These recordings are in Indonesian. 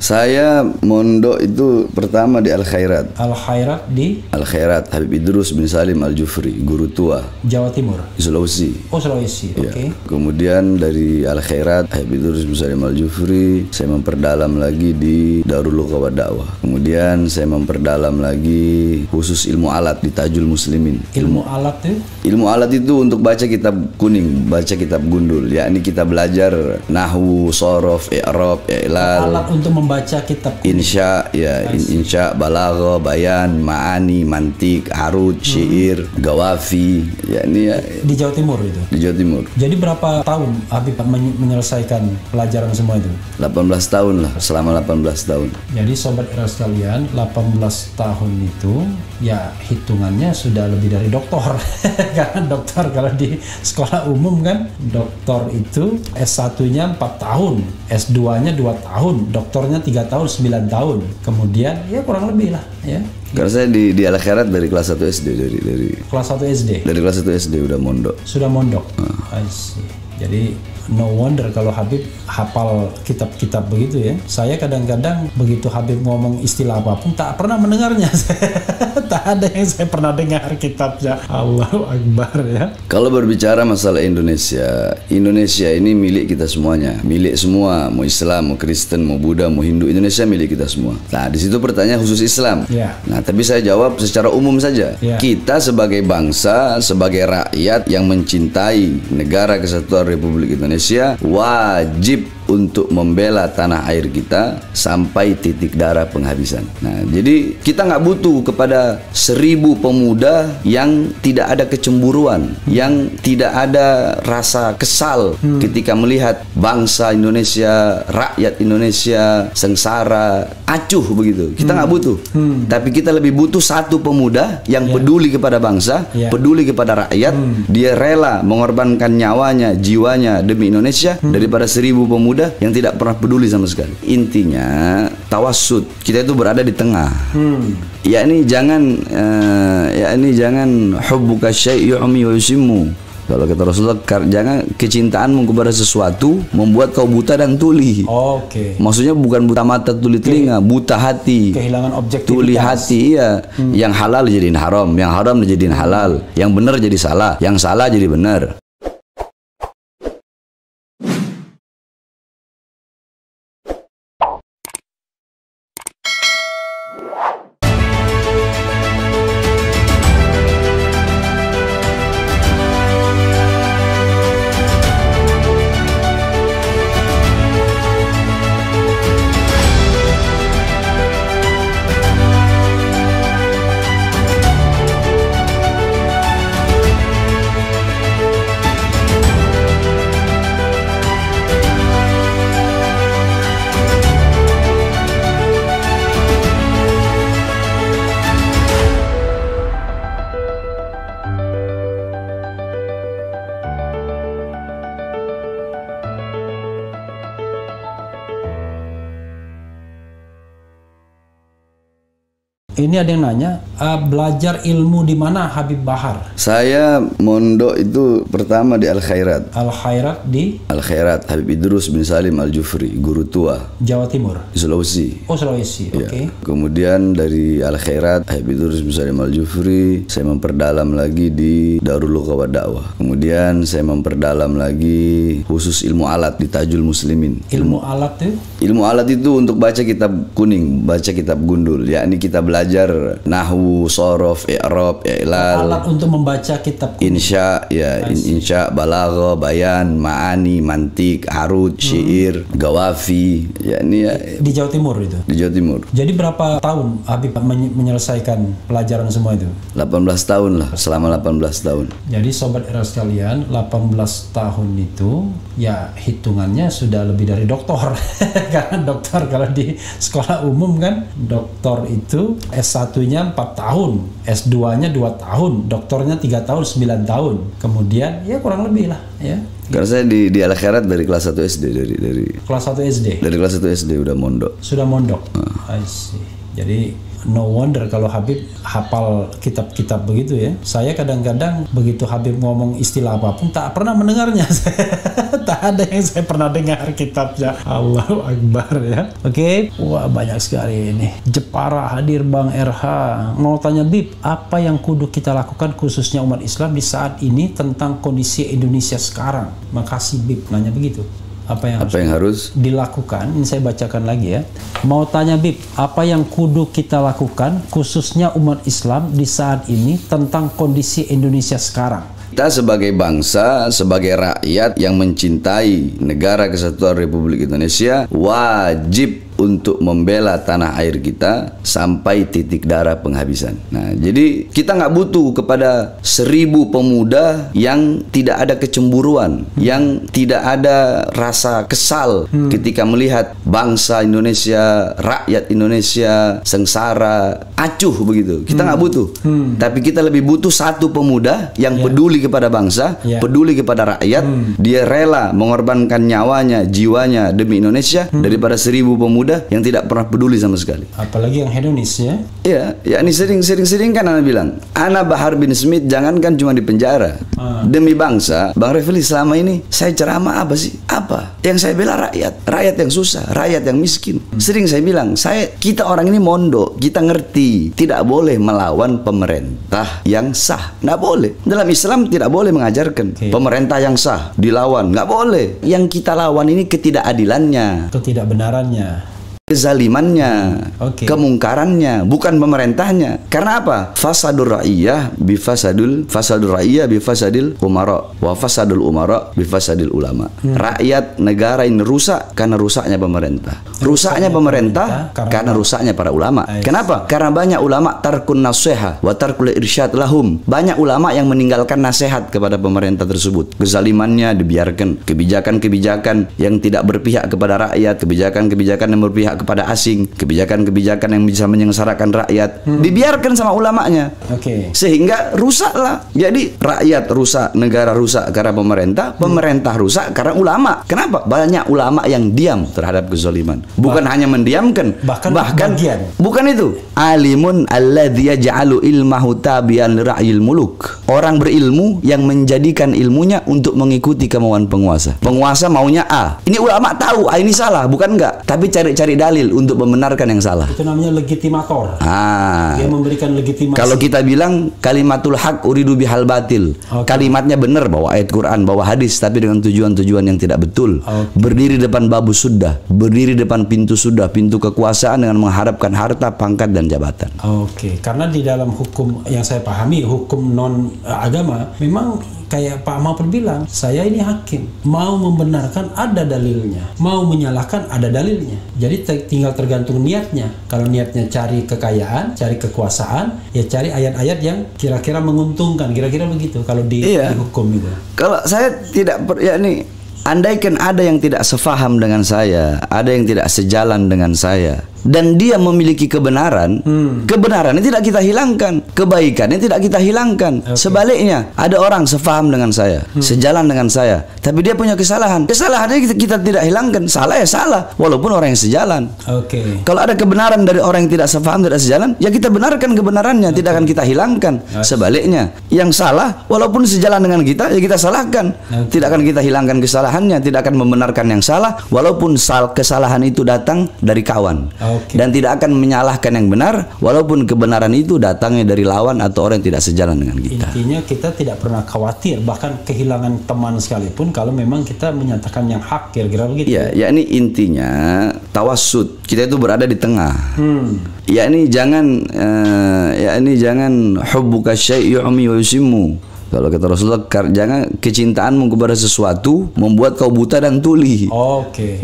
Saya mondok itu pertama di Al Khairat. Al Khairat di Al Khairat Habib Idrus bin Salim Al Jufri, guru tua Jawa Timur, di Sulawesi. Oh, Sulawesi. Ya. Oke. Kemudian dari Al Khairat Habib Idrus bin Salim Al Jufri, saya memperdalam lagi di Darul Lughah wa Dakwah. Kemudian saya memperdalam lagi khusus ilmu alat di Tajul Muslimin. Ilmu alat itu? Ilmu alat itu untuk baca kitab kuning, baca kitab gundul, yakni kita belajar nahwu, sorof, i'rab, i'lal. Alat untuk membaca kitab kuning. Insya, ya, insya, balaghah, bayan, ma'ani, mantik, arud, syair, gawafi, yakni ya, Di Jawa Timur itu? di Jawa Timur. Jadi berapa tahun Habib menyelesaikan pelajaran semua itu? 18 tahun lah, selama 18 tahun. Jadi sobat era sekalian, 18 tahun itu ya hitungannya sudah lebih dari doktor. Karena dokter kalau di sekolah umum kan, dokter itu S1-nya 4 tahun, S2-nya 2 tahun, doktornya 3 tahun, 9 tahun. Kemudian ya kurang lebih lah ya. Karena saya di Al Khairat dari kelas 1 SD, dari Kelas 1 SD? dari kelas 1 SD udah mondok. Sudah mondok? I see. Jadi no wonder kalau Habib hafal kitab-kitab begitu ya. Saya kadang-kadang begitu Habib ngomong istilah apapun tak pernah mendengarnya. Tak ada yang saya pernah dengar kitabnya. Allahu Akbar ya. Kalau berbicara masalah Indonesia, Indonesia ini milik kita semuanya, milik semua, mau Islam, mau Kristen, mau Buddha, mau Hindu, Indonesia milik kita semua. Nah, di situ pertanyaan khusus Islam. Ya. Nah, tapi saya jawab secara umum saja. Ya. Kita sebagai bangsa, sebagai rakyat yang mencintai negara kesatuan Republik Indonesia, wajib untuk membela tanah air kita sampai titik darah penghabisan. Nah, jadi kita nggak butuh kepada 1000 pemuda yang tidak ada kecemburuan, yang tidak ada rasa kesal ketika melihat bangsa Indonesia, rakyat Indonesia sengsara, acuh begitu. Kita nggak butuh. Tapi kita lebih butuh satu pemuda yang peduli kepada bangsa, peduli kepada rakyat. Dia rela mengorbankan nyawanya, jiwanya demi Indonesia daripada 1000 pemuda yang tidak pernah peduli sama sekali. Intinya tawassut, kita itu berada di tengah. Yakni jangan hubbuka syai' yu'mi wa yusimmu. Kalau kata Rasulullah, jangan kecintaanmu kepada sesuatu membuat kau buta dan tuli. Oke. Maksudnya bukan buta mata tuli telinga, buta hati. Kehilangan objektivitas. Tuli hati, iya. Yang halal dijadiin haram, yang haram dijadiin halal, yang benar jadi salah, yang salah jadi benar. Ini ada yang nanya, belajar ilmu di mana Habib Bahar? Saya mondok itu pertama di Al Khairat. Al Khairat di Al Khairat Habib Idrus bin Salim Al Jufri, guru tua Jawa Timur, di Sulawesi. Oh, Sulawesi. Ya. Oke. Kemudian dari Al Khairat Habib Idrus bin Salim Al Jufri, saya memperdalam lagi di Darul Lughah wa Dakwah. Kemudian saya memperdalam lagi khusus ilmu alat di Tajul Muslimin. Ilmu alat itu? Ilmu alat itu untuk baca kitab kuning, baca kitab gundul, yakni kita belajar nahwu, sorof, i'rab, i'lal. Alat untuk membaca kitab kuning. Insya, ya, insya, balaghah, bayan, ma'ani, mantik, arud, syair, gawafi, yakni ya, Di Jawa Timur itu? di Jawa Timur. Jadi berapa tahun Habib menyelesaikan pelajaran semua itu? 18 tahun lah, selama 18 tahun. Jadi sobat era sekalian, 18 tahun itu ya hitungannya sudah lebih dari doktor. Karena dokter kalau di sekolah umum kan, dokter itu S1-nya 4 tahun, S2-nya 2 tahun, doktornya 3 tahun, 9 tahun. Kemudian ya kurang lebih lah ya. Karena saya di Al Khairat dari kelas 1 SD, dari Kelas 1 SD? dari kelas 1 SD udah mondok. Sudah mondok? I see. Jadi no wonder kalau Habib hafal kitab-kitab begitu ya. Saya kadang-kadang begitu Habib ngomong istilah apapun tak pernah mendengarnya. Tak ada yang saya pernah dengar kitabnya. Allahu Akbar ya. Oke. Wah, banyak sekali ini. Jepara hadir Bang RH. Mau tanya Bib, apa yang kudu kita lakukan khususnya umat Islam di saat ini tentang kondisi Indonesia sekarang? Makasih Bib, nanya begitu. Apa yang harus dilakukan? Ini saya bacakan lagi ya. Mau tanya Bib, apa yang kudu kita lakukan khususnya umat Islam di saat ini tentang kondisi Indonesia sekarang? Kita sebagai bangsa, sebagai rakyat yang mencintai negara kesatuan Republik Indonesia, wajib untuk membela tanah air kita sampai titik darah penghabisan. Nah, jadi kita nggak butuh kepada 1000 pemuda yang tidak ada kecemburuan, yang tidak ada rasa kesal ketika melihat bangsa Indonesia, rakyat Indonesia sengsara, acuh begitu. Kita nggak butuh. Tapi kita lebih butuh satu pemuda yang peduli kepada bangsa, peduli kepada rakyat. Dia rela mengorbankan nyawanya, jiwanya demi Indonesia daripada 1000 pemuda yang tidak pernah peduli sama sekali. Apalagi yang hedonis ya. Iya, ya ini sering kan Ana bilang, Ana Bahar bin Smith jangankan cuma di penjara. Demi bangsa, Bang Refli selama ini saya ceramah apa sih? Apa? Yang saya bela rakyat yang susah, rakyat yang miskin. Sering saya bilang, kita orang ini mondok, kita ngerti, tidak boleh melawan pemerintah yang sah. Nggak boleh. Dalam Islam tidak boleh mengajarkan pemerintah yang sah dilawan, nggak boleh. Yang kita lawan ini ketidakadilannya, ketidakbenarannya, kezalimannya, kemungkarannya, bukan pemerintahnya. Karena apa? Fasadur ra'iyah bifasadil umara, wa fasadul umara bifasadil ulama. Rakyat negara ini rusak karena rusaknya pemerintah. Rusaknya pemerintah karena rusaknya para ulama. Kenapa? Karena banyak ulama tarkun nasiha wa tarkul irsyad lahum. Banyak ulama yang meninggalkan nasihat kepada pemerintah tersebut. Kezalimannya dibiarkan, kebijakan-kebijakan yang tidak berpihak kepada rakyat, kebijakan-kebijakan yang berpihak kepada asing, kebijakan-kebijakan yang bisa menyengsarakan rakyat, dibiarkan sama ulamanya. Sehingga rusaklah. Jadi rakyat rusak, negara rusak karena pemerintah, pemerintah rusak karena ulama. Kenapa? Banyak ulama yang diam terhadap kezaliman. Bukan hanya mendiamkan, bahkan bukan itu. Alimun alladzi yaj'alu ilmahu tabi'an lira'yil muluk. Orang berilmu yang menjadikan ilmunya untuk mengikuti kemauan penguasa. Penguasa maunya A. Ini ulama tahu A ini salah, bukan enggak, tapi cari-cari dalil untuk membenarkan yang salah. Itu namanya legitimator. Dia memberikan legitimasi. Kalau kita bilang kalimatul haq uridu bihal batil. Kalimatnya benar, bawa ayat Quran, bawa hadis, tapi dengan tujuan-tujuan yang tidak betul. Berdiri depan babu sudah, berdiri depan pintu sudah, pintu kekuasaan dengan mengharapkan harta, pangkat dan jabatan. Karena di dalam hukum yang saya pahami, hukum non agama, memang kayak Pak Mahfud bilang, saya ini hakim, mau membenarkan ada dalilnya, mau menyalahkan ada dalilnya. Jadi tinggal tergantung niatnya. Kalau niatnya cari kekayaan, cari kekuasaan, ya cari ayat-ayat yang kira-kira menguntungkan, kira-kira begitu. Kalau di hukum itu. Kalau saya tidak andaikan ada yang tidak sefaham dengan saya, ada yang tidak sejalan dengan saya, dan dia memiliki kebenaran, kebenarannya tidak kita hilangkan, kebaikannya tidak kita hilangkan. Sebaliknya, ada orang sefaham dengan saya, sejalan dengan saya, tapi dia punya kesalahan. Kesalahannya kita tidak hilangkan. Salah ya salah, walaupun orang yang sejalan. Kalau ada kebenaran dari orang yang tidak sefaham, tidak sejalan, ya kita benarkan kebenarannya, tidak akan kita hilangkan. Sebaliknya, yang salah, walaupun sejalan dengan kita, ya kita salahkan. Tidak akan kita hilangkan kesalahannya, tidak akan membenarkan yang salah, walaupun kesalahan itu datang dari kawan. Dan tidak akan menyalahkan yang benar walaupun kebenaran itu datangnya dari lawan atau orang yang tidak sejalan dengan kita. Intinya kita tidak pernah khawatir bahkan kehilangan teman sekalipun kalau memang kita menyatakan yang hak, kira-kira begitu. Ya ini intinya tawassut. Kita itu berada di tengah. Ini jangan hubbuka syai' yu'mi wa yusimmu. Kalau kata Rasulullah, jangan kecintaanmu kepada sesuatu membuat kau buta dan tuli.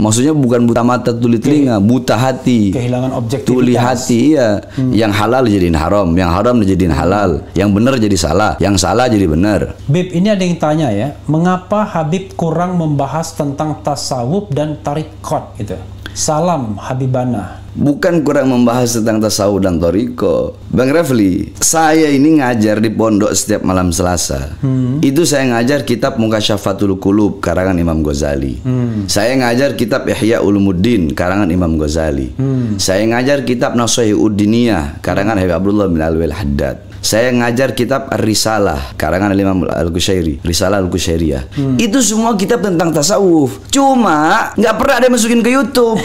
Maksudnya bukan buta mata tuli telinga, buta hati. Kehilangan objektivitas. Tuli hati, Yang halal jadiin haram, yang haram jadiin halal, yang benar jadi salah, yang salah jadi benar. Bib, ini ada yang tanya ya, mengapa Habib kurang membahas tentang tasawuf dan tarikot gitu? Salam Habibana. Bukan kurang membahas tentang tasawuf dan toriko, Bang Refli. Saya ini ngajar di pondok setiap malam Selasa. Itu saya ngajar kitab Mukasyafatul Qulub karangan Imam Ghazali. Saya ngajar kitab Ihya Ulumuddin karangan Imam Ghazali. Saya ngajar kitab Nashih Uddiniyah karangan Habib Abdullah bin Alwi Al-Haddad. Saya ngajar kitab Ar-Risalah karangan Imam Al-Qushairi, Risalah Al-Qushairiyah. Itu semua kitab tentang tasawuf. Cuma nggak pernah ada masukin ke YouTube.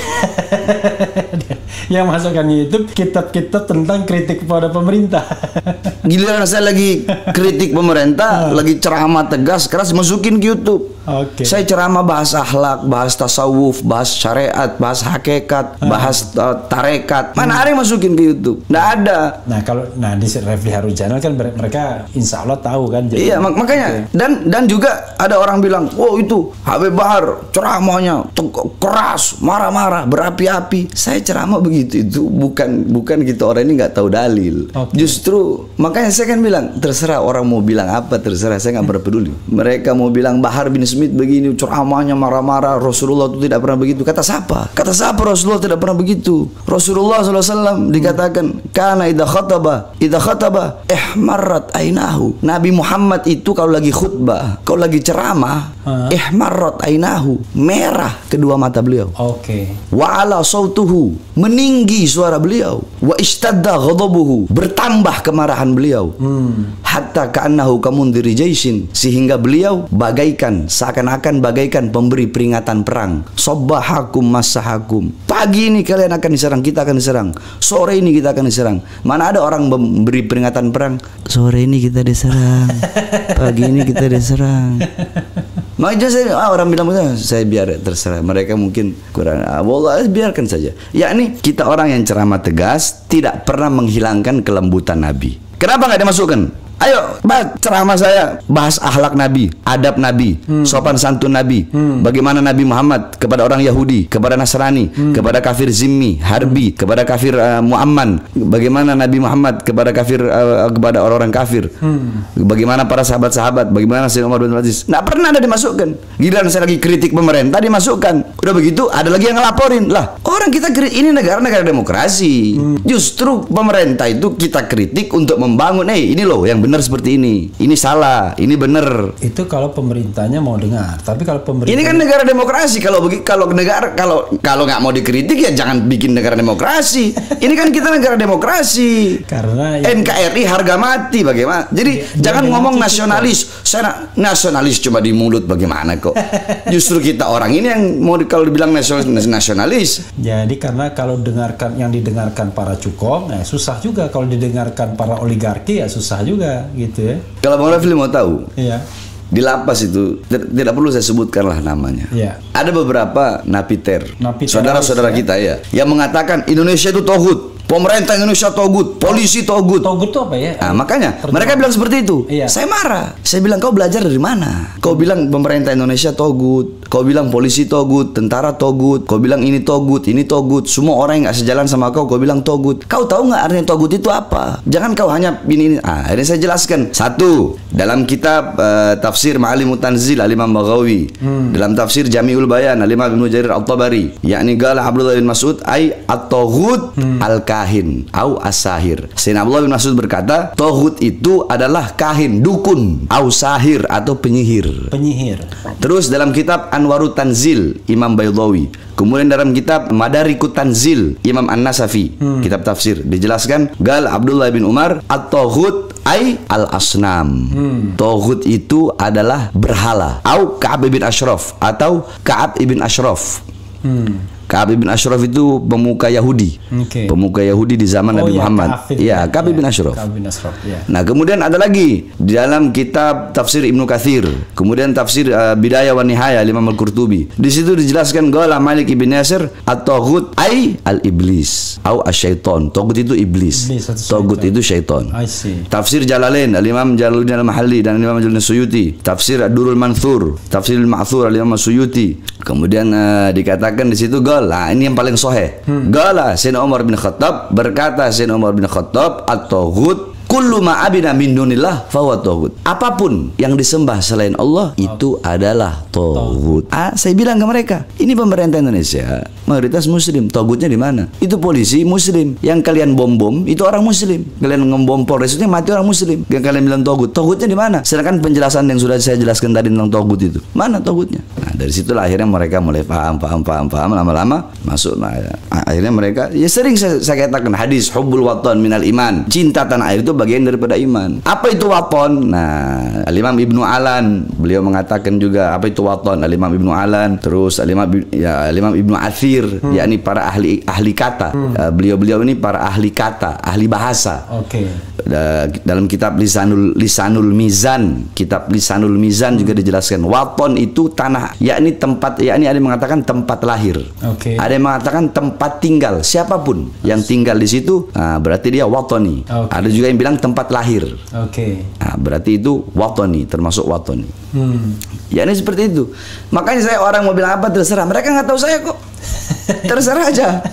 Yang masukkan YouTube kitab-kitab tentang kritik kepada pemerintah. Giliran saya lagi kritik pemerintah, lagi ceramah tegas keras, masukin ke YouTube. Saya ceramah bahas akhlak, bahas tasawuf, bahas syariat, bahas hakikat, bahas tarekat. Mana ada yang masukin ke YouTube? Nggak ada. Nah kalau di Refli Harun Channel kan mereka insya Allah tahu kan. Jadi, iya makanya. Dan juga ada orang bilang, oh itu Habib Bahar ceramahnya keras, marah-marah, berapi-api. Saya ceramah begitu itu bukan kita orang ini nggak tahu dalil. Justru makanya saya kan bilang terserah orang mau bilang apa, terserah, saya nggak pernah peduli. Mereka mau bilang Bahar bin Smith begini ceramahnya marah-marah, Rasulullah itu tidak pernah begitu. Kata siapa Rasulullah tidak pernah begitu? Rasulullah SAW dikatakan kana idza khataba ihmarrat ainahu. Nabi Muhammad itu kalau lagi khutbah, kalau lagi ceramah, ihmarrat ainahu, merah kedua mata beliau. Wa ala sautuhu, meninggi suara beliau. Wa ishtadda ghadabuhu, bertambah kemarahan beliau. Hatta ka'annahu kamundhiri jaisin, sehingga beliau seakan-akan bagaikan pemberi peringatan perang. Sabbahakum masahakum, pagi ini kalian akan diserang, kita akan diserang. Sore ini kita akan diserang. Mana ada orang memberi peringatan perang, sore ini kita diserang, pagi ini kita diserang. Makanya orang bilang saya biar terserah, mereka mungkin kurang, wallah biarkan saja. Yakni kita orang yang ceramah tegas tidak pernah menghilangkan kelembutan Nabi. Kenapa nggak dimasukkan? Ayo, ceramah saya bahas akhlak Nabi, adab Nabi, sopan santun Nabi, bagaimana Nabi Muhammad kepada orang Yahudi, kepada Nasrani, kepada kafir Zimmi, Harbi, kepada kafir Mu'amman, bagaimana Nabi Muhammad kepada kafir kepada orang-orang kafir, bagaimana para sahabat-sahabat, bagaimana Sayyidina Umar bin Aziz. Nggak pernah ada dimasukkan. Giliran saya lagi kritik pemerintah dimasukkan. Udah begitu ada lagi yang ngelaporin. Lah, orang kita ini negara demokrasi. Justru pemerintah itu kita kritik untuk membangun. Ini loh yang benar seperti ini salah, ini benar. Itu kalau pemerintahnya mau dengar. Tapi kalau pemerintah ini kan negara demokrasi. Kalau nggak mau dikritik ya jangan bikin negara demokrasi. Ini kan kita negara demokrasi. Karena NKRI harga mati bagaimana? Jadi jangan ngomong nasionalis. Saya nasionalis cuma di mulut bagaimana kok? Justru kita orang ini yang mau kalau dibilang nasionalis. Jadi karena kalau yang didengarkan para cukom, susah juga. Kalau didengarkan para oligarki ya susah juga. Gitu ya. Kalau Bang Refli mau tahu, iya. Di lapas itu tidak perlu saya sebutkanlah namanya. Iya. Ada beberapa napiter, saudara-saudara kita ya, yang mengatakan Indonesia itu toghut. Pemerintah Indonesia togut, polisi togut. Togut itu apa ya? Nah, makanya mereka bilang seperti itu. Iya. Saya marah. Saya bilang kau belajar dari mana? Kau bilang pemerintah Indonesia togut, kau bilang polisi togut, tentara togut, kau bilang ini togut, ini togut. Semua orang yang nggak sejalan sama kau bilang togut. Kau tahu nggak artinya togut itu apa? Jangan kau hanya ini. Ini saya jelaskan. Satu, dalam kitab tafsir Ma'alimut Tanzil Al-Imam Baghawi, dalam tafsir Jami'ul Bayan Al-Imam Ibnu Jarir At-Tabari, yakni qala Abdullah bin Mas'ud at-taghut al-kahin au as-sahir. Sayyidina Abdullah bin Mas'ud berkata, taghut itu adalah kahin, dukun, au sahir atau penyihir. Terus dalam kitab Anwarut Tanzil Imam Baydawi, kemudian dalam kitab Madarikut Tanzil Imam An-Nasafi, kitab tafsir, dijelaskan gal Abdullah bin Umar at-taghut ay al-asnam. Taghut itu adalah berhala. Au Ka'ab ibn Ashraf atau Ka'ab ibn Ashraf. Ka'ab ibn Ashraf itu pemuka Yahudi. Pemuka Yahudi di zaman Nabi Muhammad. Iya, Ka'ab ibn Ashraf. Nah, kemudian ada lagi di dalam kitab tafsir Ibnu Katsir, kemudian tafsir Bidayah wa Nihayah Imam Al-Qurtubi. Di situ dijelaskan qala Malik ibn Yasir at-taghut ay al-iblis au asyaiton. Taghut itu iblis. Taghut itu syaitan. Tafsir Jalalain Al-Imam Jalaluddin Al-Mahalli dan Imam Jalaluddin Suyuti, tafsir Ad-Durrul Manthur, tafsir Al-Ma'thur Al-Imam Suyuti. Kemudian dikatakan di situ nah ini yang paling sahih. Gala Sayyidina Umar bin Khattab berkata, Sayyidina Umar bin Khattab at-taghut Kullu ma abina min dunillah fahuwa taghut. Apapun yang disembah selain Allah itu adalah taghut. Saya bilang ke mereka, ini pemerintah Indonesia mayoritas muslim. Taghutnya di mana? Itu polisi muslim. Yang kalian bom itu orang muslim. Kalian ngebom Polres itu mati orang muslim. Yang kalian bilang taghut. Taghutnya di mana? Sedangkan penjelasan yang sudah saya jelaskan tadi tentang taghut itu. Mana taghutnya? Nah, dari situlah akhirnya mereka mulai paham lama-lama masuk. Nah, akhirnya mereka sering saya katakan hadis hubbul watan minal iman. Cinta tanah air itu bagian daripada iman. Apa itu waton? Nah, Al-Imam Ibnu Alan beliau mengatakan juga apa itu waton. Al-Imam Ibnu Alan, terus Al-Imam Ibnu Athir, yakni para ahli kata. Beliau ini para ahli kata, ahli bahasa. Dalam kitab Lisanul Mizan, juga dijelaskan waton itu tanah, yakni tempat, yakni ada yang mengatakan tempat lahir. Ada yang mengatakan tempat tinggal siapapun yang tinggal di situ, berarti dia watoni. Ada juga yang bilang tempat lahir. Nah, berarti itu watoni, termasuk watoni. Ya ini seperti itu. Makanya saya orang mau bilang apa terserah. Mereka nggak tahu saya kok. Terserah aja.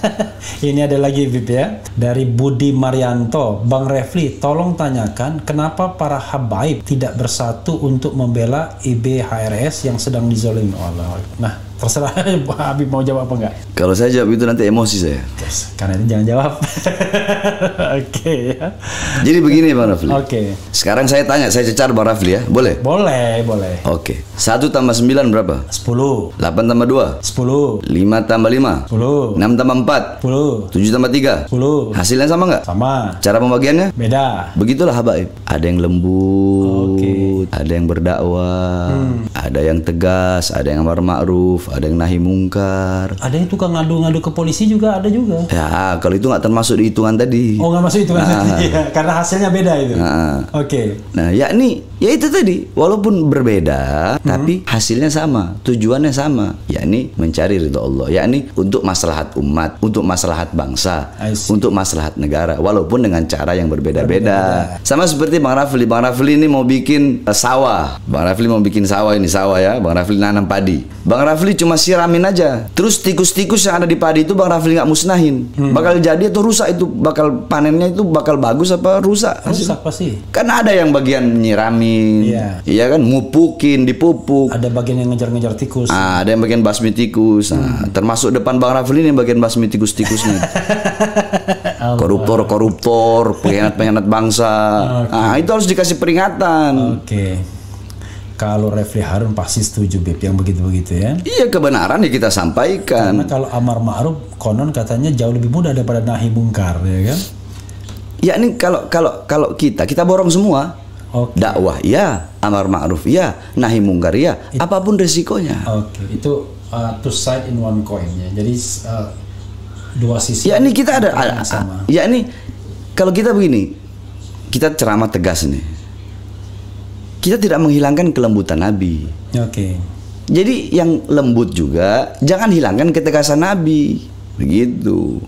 Ini ada lagi Bib ya, dari Budi Marianto. Bang Refli, tolong tanyakan kenapa para habaib tidak bersatu untuk membela IBHRS yang sedang dizolimi Allah. Nah, terserah Pak Habib mau jawab apa enggak. Kalau saya jawab itu nanti emosi saya. Karena itu jangan jawab. Ya. Jadi begini Bang Rafli. Sekarang saya tanya, saya cecar Bang Rafli ya. Boleh? Boleh. 1 tambah 9 berapa? 10. 8 tambah 2? 10. 5 tambah 5? 10. 6 tambah 4? 10. 7 tambah 3? 10. Hasilnya sama nggak? Sama. Cara pembagiannya? Beda. Begitulah habaib. Ada yang lembut, ada yang berdakwah, ada yang tegas, ada yang amar ma'ruf, ada yang nahi mungkar. Ada yang tukang ngadu-ngadu ke polisi juga ada juga. Ya, kalau itu nggak termasuk di hitungan tadi. Oh, nggak masuk hitungan tadi ya, karena hasilnya beda itu. Nah, yakni ya itu tadi, walaupun berbeda, tapi hasilnya sama, tujuannya sama, yakni mencari ridho Allah, yakni untuk maslahat umat, untuk maslahat bangsa, untuk maslahat negara, walaupun dengan cara yang berbeda-beda. Sama seperti Bang Rafli. Bang Rafli ini mau bikin sawah. Bang Rafli mau bikin sawah, ini sawah ya. Bang Rafli nanam padi. Bang Rafli cuma siramin aja. Terus tikus-tikus yang ada di padi itu Bang Rafli nggak musnahin. Bakal jadi atau rusak itu, bakal panennya itu bakal bagus apa rusak? Rusak pasti. Kan ada yang bagian nyiramin, iya kan, mupukin, dipupuk. Ada bagian yang ngejar-ngejar tikus. Ada yang bagian basmi tikus. Termasuk depan Bang Rafli ini bagian basmi tikus-tikusnya. Koruptor, pengkhianat bangsa. Nah, itu harus dikasih peringatan. Kalau Refli Harun pasti setuju Beb yang begitu-begitu ya. Iya, kebenaran ya kita sampaikan. Karena kalau amar ma'ruf konon katanya jauh lebih mudah daripada nahi mungkar ya kan. Ya ini kalau kita borong semua. Dakwah ya, amar ma'ruf ya, nahi mungkar ya, apapun resikonya. Itu two side in one coin ya. Jadi dua sisi. Ya ini kita ada sama. Ya ini kalau kita begini, kita ceramah tegas nih. Kita tidak menghilangkan kelembutan Nabi. Jadi yang lembut juga jangan hilangkan ketegasan Nabi. Begitu.